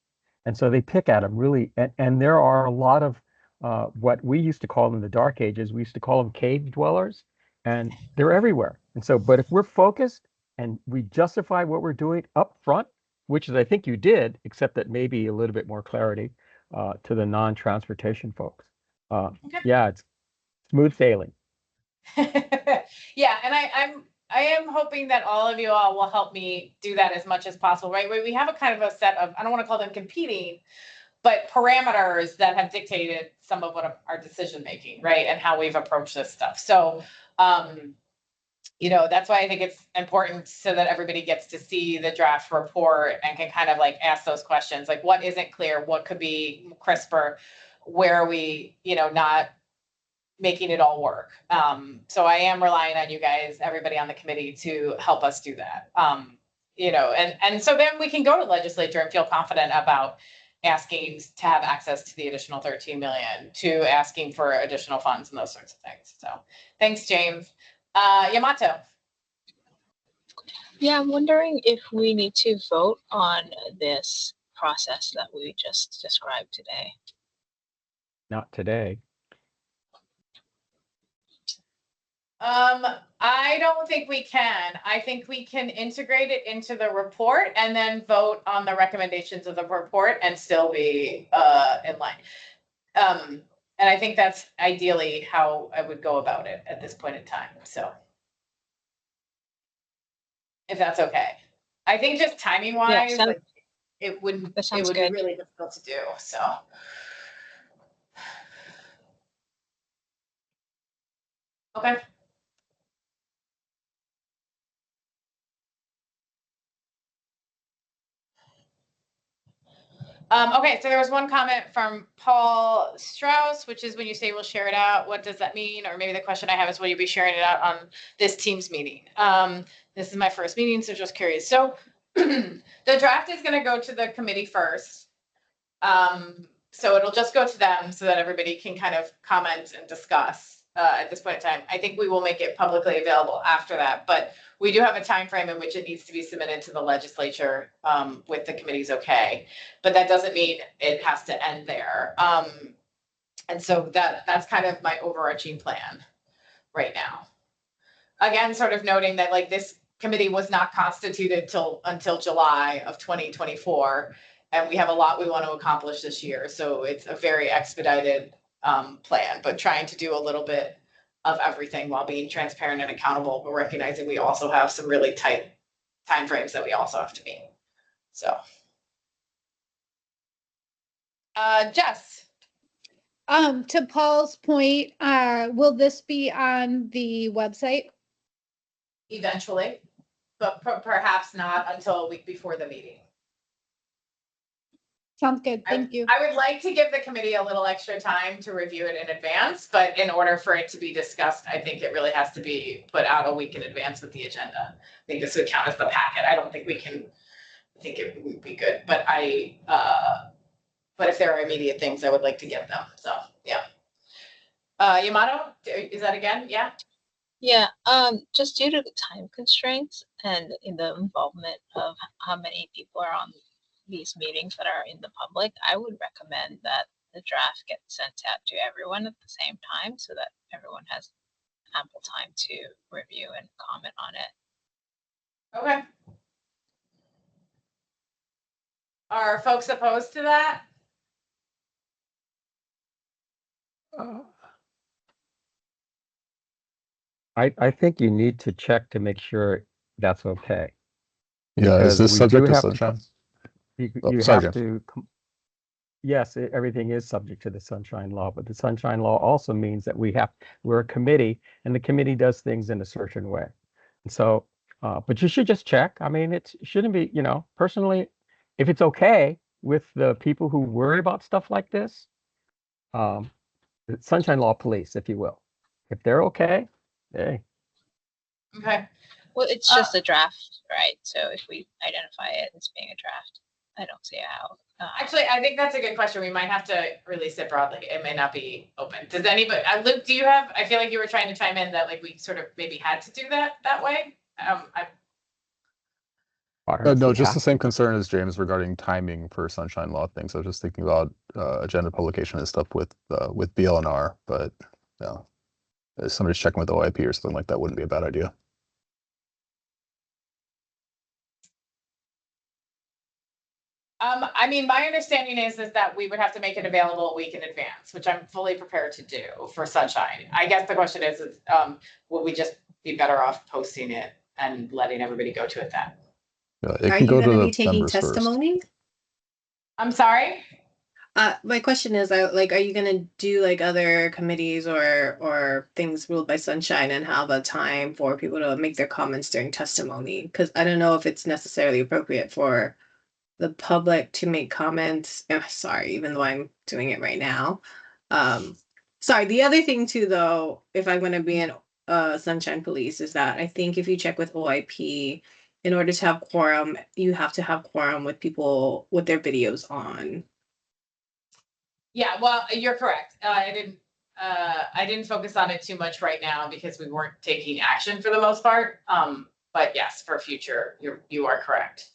and so they pick at them really. And there are a lot of what we used to call in the dark ages, we used to call them cave dwellers, and they're everywhere. And so, but if we're focused and we justify what we're doing up front, which is I think you did, except that maybe a little bit more clarity to the non-transportation folks.
Okay.
Yeah, it's smooth sailing.
Yeah, and I am hoping that all of you all will help me do that as much as possible, right? We have a kind of a set of, I don't want to call them competing, but parameters that have dictated some of what our decision making, right? And how we've approached this stuff. So, that's why I think it's important so that everybody gets to see the draft report and can kind of like ask those questions, like what isn't clear, what could be crisper, where are we, not making it all work. So I am relying on you guys, everybody on the committee, to help us do that. And so then we can go to legislature and feel confident about asking to have access to the additional 13 million, to asking for additional funds and those sorts of things. So thanks, James. Yamato.
Yeah, I'm wondering if we need to vote on this process that we just described today.
Not today.
I don't think we can. I think we can integrate it into the report and then vote on the recommendations of the report and still be in line. And I think that's ideally how I would go about it at this point in time. So if that's okay. I think just timing wise,
sounds-
like it wouldn't,
that
it
sounds
would
good.
be really difficult to do, so. Okay. Okay, so there was one comment from Paul Strauss, which is when you say we'll share it out, what does that mean? Or maybe the question I have is, will you be sharing it out on this Teams meeting? This is my first meeting, so just curious. So the draft is gonna go to the committee first. So it'll just go to them so that everybody can kind of comment and discuss at this point in time. I think we will make it publicly available after that, but we do have a time frame in which it needs to be submitted to the legislature with the committee's okay. But that doesn't mean it has to end there. And so that's kind of my overarching plan right now. Again, sort of noting that like this committee was not constituted until July of 2024. And we have a lot we want to accomplish this year. So it's a very expedited plan, but trying to do a little bit of everything while being transparent and accountable, but recognizing we also have some really tight timeframes that we also have to meet. So. Jess.
To Paul's point, will this be on the website?
Eventually, but perhaps not until a week before the meeting.
Sounds good. Thank you.
I would like to give the committee a little extra time to review it in advance, but in order for it to be discussed, I think it really has to be put out a week in advance with the agenda. I think this would count as the packet. I don't think we can, I think it would be good, but but if there are immediate things, I would like to get them. So, yeah. Yamato, is that again? Yeah.
Yeah, just due to the time constraints and in the involvement of how many people are on these meetings that are in the public, I would recommend that the draft gets sent out to everyone at the same time so that everyone has ample time to review and comment on it.
Okay. Are folks opposed to that?
I think you need to check to make sure that's okay.
Yeah, is
Because
this
we
subject
do
to
have to
sunshine?
You
Sorry,
have
James.
to, yes, everything is subject to the sunshine law, but the sunshine law also means that we're a committee and the committee does things in a certain way. And so, but you should just check. I mean, it shouldn't be, personally, if it's okay with the people who worry about stuff like this, the sunshine law police, if you will, if they're okay, hey.
Okay.
Well, it's just a draft, right? So if we identify it as being a draft, I don't see how.
Actually, I think that's a good question. We might have to release it broadly. It may not be open. Does anybody, Luke, do you have, I feel like you were trying to chime in that like we sort of maybe had to do that way.
No, just the same concern as James regarding timing for sunshine law things. I was just thinking about agenda publication and stuff with BLNR, but no, if somebody's checking with OIP or something like that wouldn't be a bad idea.
I mean, my understanding is that we would have to make it available a week in advance, which I'm fully prepared to do for sunshine. I guess the question is would we just be better off posting it and letting everybody go to it then?
It
Are
can
you
go to
going to
the
be taking
members first.
testimony?
I'm sorry?
My question is, like, are you going to do like other committees or things ruled by sunshine and have a time for people to make their comments during testimony? Because I don't know if it's necessarily appropriate for the public to make comments. Sorry, even though I'm doing it right now. Sorry, the other thing too, though, if I'm going to be in sunshine police, is that I think if you check with OIP, in order to have quorum, you have to have quorum with people with their videos on.
Yeah, well, you're correct. I didn't focus on it too much right now because we weren't taking action for the most part. But yes, for future, you are correct.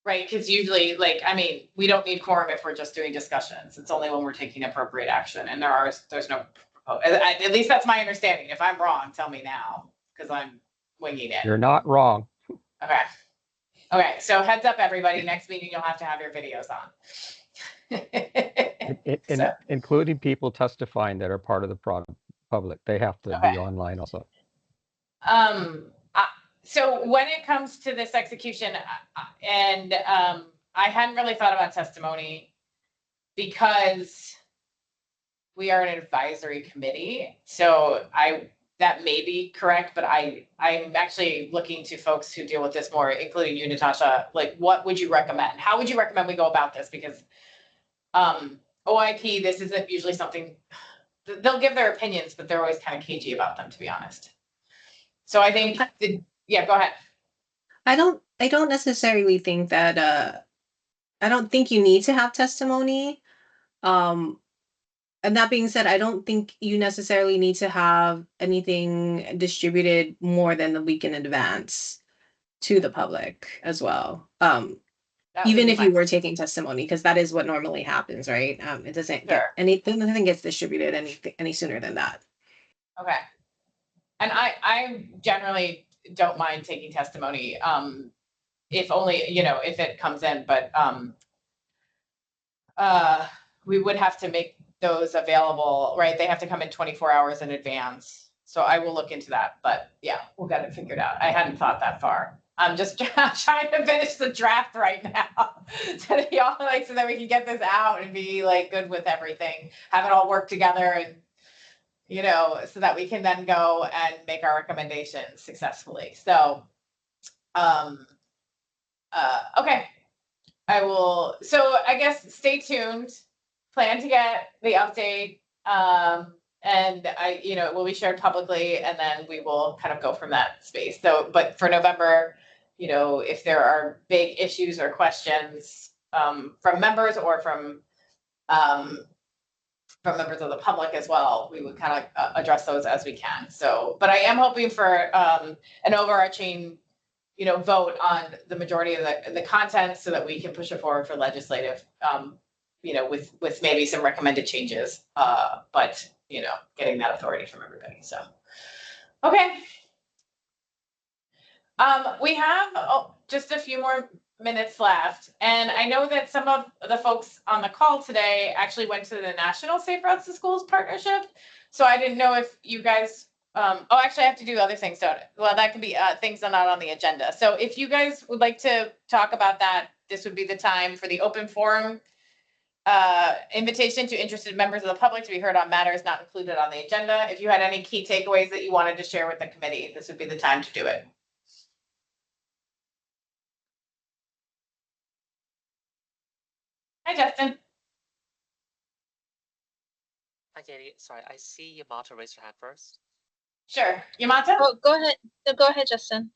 Right, because usually, like, I mean, we don't need quorum if we're just doing discussions. It's only when we're taking appropriate action, and there's no. At least that's my understanding. If I'm wrong, tell me now, because I'm winging it.
You're not wrong.
Okay. Okay. So heads up, everybody. Next meeting, you'll have to have your videos on.
Including people testifying that are part of the public. They have to be online also.
So when it comes to this execution, and I hadn't really thought about testimony because we are an advisory committee. So that may be correct, but I'm actually looking to folks who deal with this more, including you, Natasha. Like, what would you recommend? How would you recommend we go about this? Because OIP, this isn't usually something, they'll give their opinions, but they're always kind of cagey about them, to be honest. So I think, yeah, go ahead.
I don't necessarily think that I don't think you need to have testimony. And that being said, I don't think you necessarily need to have anything distributed more than a week in advance to the public as well. Even if you were taking testimony, because that is what normally happens, right? It doesn't get nothing gets distributed any sooner than that.
Okay. And I generally don't mind taking testimony, if only, if it comes in, but we would have to make those available, right? They have to come in 24 hours in advance. So I will look into that, but yeah, we'll get it figured out. I hadn't thought that far. I'm just trying to finish the draft right now so that y'all so that we can get this out and be good with everything, have it all work together, and so that we can then go and make our recommendations successfully. So, okay, I will. So I guess stay tuned. Plan to get the update, and it will be shared publicly, and then we will kind of go from that space. So, but for November, if there are big issues or questions from members or from members of the public as well, we would kind of address those as we can. So, but I am hoping for an overarching, vote on the majority of the content so that we can push it forward for legislative, with maybe some recommended changes, but getting that authority from everybody. So, okay. We have just a few more minutes left, and I know that some of the folks on the call today actually went to the National Safe Routes to Schools partnership. So I didn't know if you guys, actually I have to do other things, don't it? Well, that could be things that are not on the agenda. So if you guys would like to talk about that, this would be the time for the open forum. Invitation to interested members of the public to be heard on matters not included on the agenda. If you had any key takeaways that you wanted to share with the committee, this would be the time to do it. Hi, Justin.
Hi, Katie. Sorry, I see Yamato raise your hand first.
Sure. Yamato?
Oh, go ahead. No, go ahead, Justin.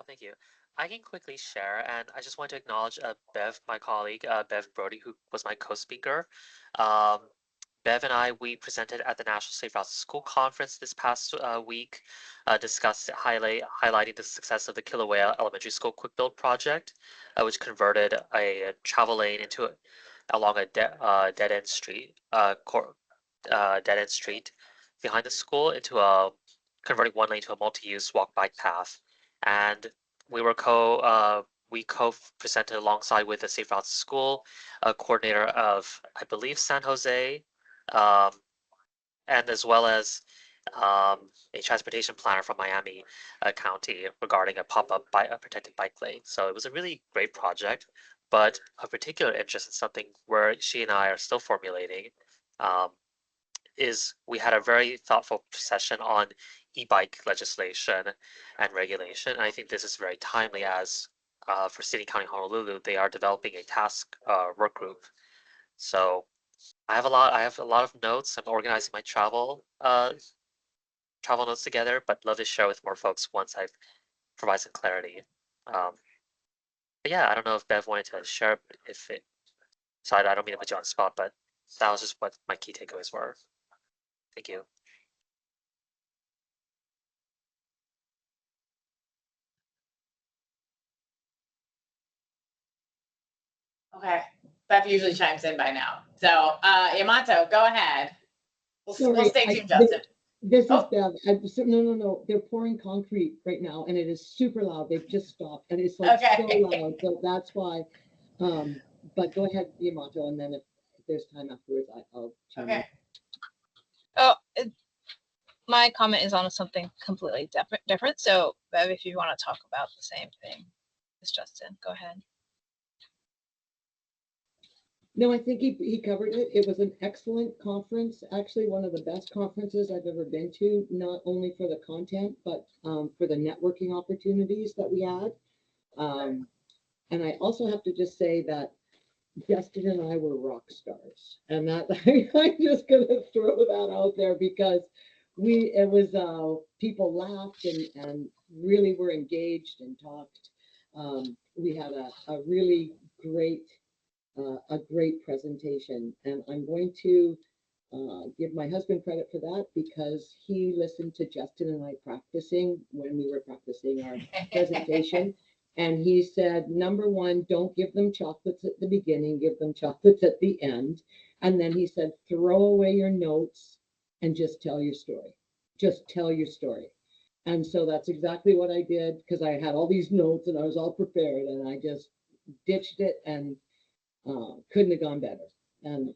Oh, thank you. I can quickly share, and I just want to acknowledge Bev, my colleague, Bev Brody, who was my co-speaker. Bev and I, we presented at the National Safe Routes to School Conference this past week, highlighting the success of the Kilauea Elementary School Quick Build project, which converted a travel lane along a dead-end street, behind the school into converting one lane to a multi-use walk-bike path. And we co-presented alongside with the Safe Routes to School, a coordinator of, I believe, San Jose, and as well as a transportation planner from Miami County regarding a pop-up protected bike lane. So it was a really great project, but of particular interest in something where she and I are still formulating is we had a very thoughtful session on e-bike legislation and regulation. And I think this is very timely as for City County Honolulu, they are developing a task work group. So I have a lot of notes. I'm organizing my travel notes together, but love to share with more folks once I've provided some clarity. But yeah, I don't know if Bev wanted to share sorry, I don't mean to put you on the spot, but that was just what my key takeaways were. Thank you.
Okay. Bev usually chimes in by now. So, Yamato, go ahead. We'll stay tuned, Justin.
This is Bev. No. They're pouring concrete right now, and it is super loud. They've just stopped, and it's so loud. So that's why. But go ahead, Yamato, and then if there's time afterwards, I'll chime in.
Oh, my comment is on something completely different. So Bev, if you want to talk about the same thing as Justin, go ahead.
No, I think he covered it. It was an excellent conference, actually one of the best conferences I've ever been to, not only for the content, but for the networking opportunities that we had. And I also have to just say that Justin and I were rock stars, and that I'm just gonna throw that out there because people laughed and really were engaged and talked. We had a really great presentation, and I'm going to give my husband credit for that because he listened to Justin and I practicing when we were practicing our presentation. And he said, number one, don't give them chocolates at the beginning, give them chocolates at the end. And then he said, throw away your notes and just tell your story. Just tell your story. And so that's exactly what I did because I had all these notes and I was all prepared and I just ditched it and couldn't have gone better. And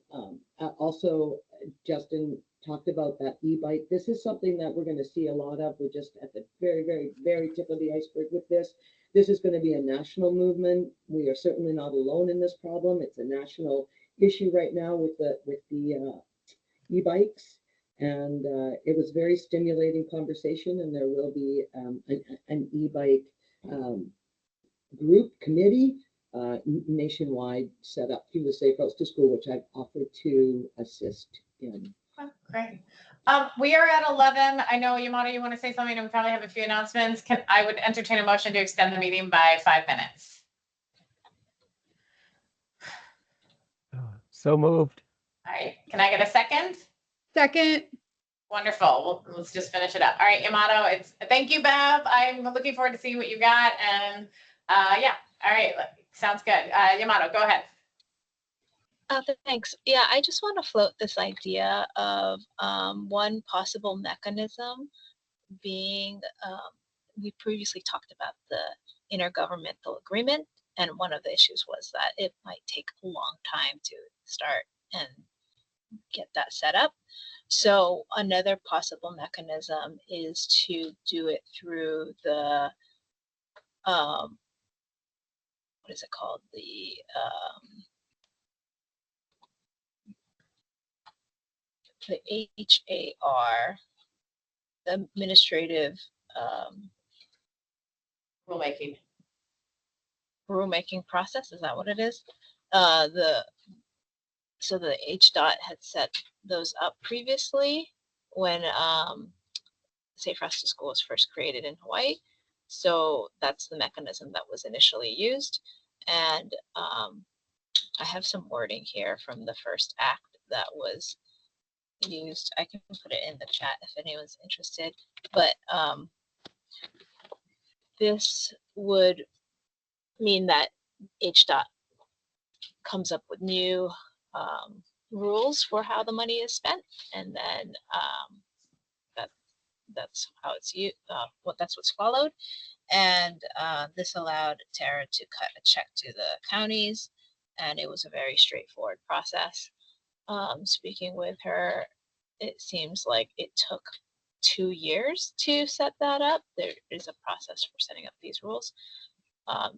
also, Justin talked about that e-bike. This is something that we're going to see a lot of. We're just at the very, very, very tip of the iceberg with this. This is going to be a national movement. We are certainly not alone in this problem. It's a national issue right now with the e-bikes. And it was very stimulating conversation. And there will be an e-bike group committee nationwide set up through the Safe Routes to School, which I've offered to assist in.
Oh, great. We are at 11. I know, Yamato, you want to say something, and we probably have a few announcements. I would entertain a motion to extend the meeting by 5 minutes.
So moved.
All right. Can I get a second?
Second.
Wonderful. Let's just finish it up. All right, Yamato, thank you, Bev. I'm looking forward to seeing what you got. And yeah, all right. Sounds good. Yamato, go ahead.
Thanks. Yeah, I just want to float this idea of one possible mechanism being, we previously talked about the intergovernmental agreement, and one of the issues was that it might take a long time to start and get that set up. So another possible mechanism is to do it through the, what is it called? The HAR, the administrative rulemaking process. Is that what it is? So the HDOT had set those up previously when Safe Routes to School was first created in Hawaii. So that's the mechanism that was initially used. And I have some wording here from the first act that was used. I can put it in the chat if anyone's interested. But this would mean that HDOT comes up with new rules for how the money is spent, and then that's how it's used. That's what's followed, and this allowed Tara to cut a check to the counties, and it was a very straightforward process. Speaking with her, it seems like it took 2 years to set that up. There is a process for setting up these rules.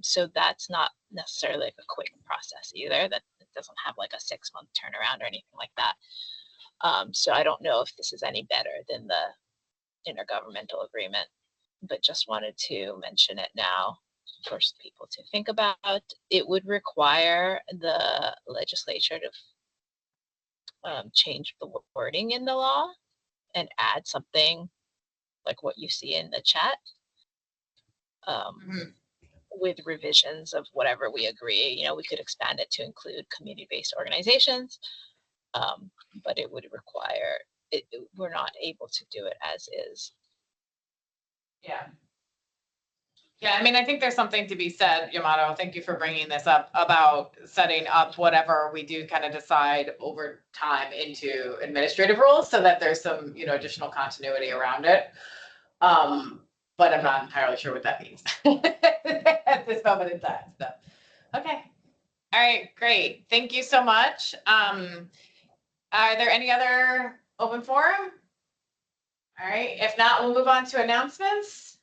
So that's not necessarily like a quick process either. That it doesn't have like a 6-month turnaround or anything like that. So I don't know if this is any better than the intergovernmental agreement, but just wanted to mention it now for people to think about. It would require the legislature to change the wording in the law and add something like what you see in the chat. With revisions of whatever we agree. You know, we could expand it to include community-based organizations, but it would require we're not able to do it as is.
Yeah. Yeah, I mean, I think there's something to be said, Yamato. Thank you for bringing this up about setting up whatever we do kind of decide over time into administrative rules so that there's some, additional continuity around it. But I'm not entirely sure what that means at this moment in time. So, okay. All right, great. Thank you so much. Are there any other open forum? All right, if not, we'll move on to announcements.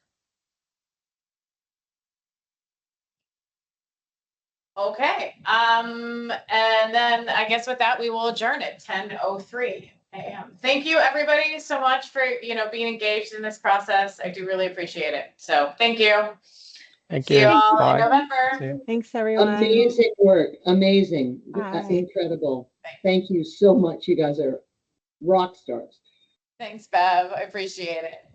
Okay, and then I guess with that, we will adjourn at 10:03 a.m. Thank you, everybody, so much for, being engaged in this process. I do really appreciate it. So thank you.
Thank
See you
you.
all in
Bye.
November.
See you.
Thanks, everyone.
Amazing work, amazing,
Bye.
incredible. Thank you so much. You guys are rock stars.
Thanks, Bev. I appreciate it.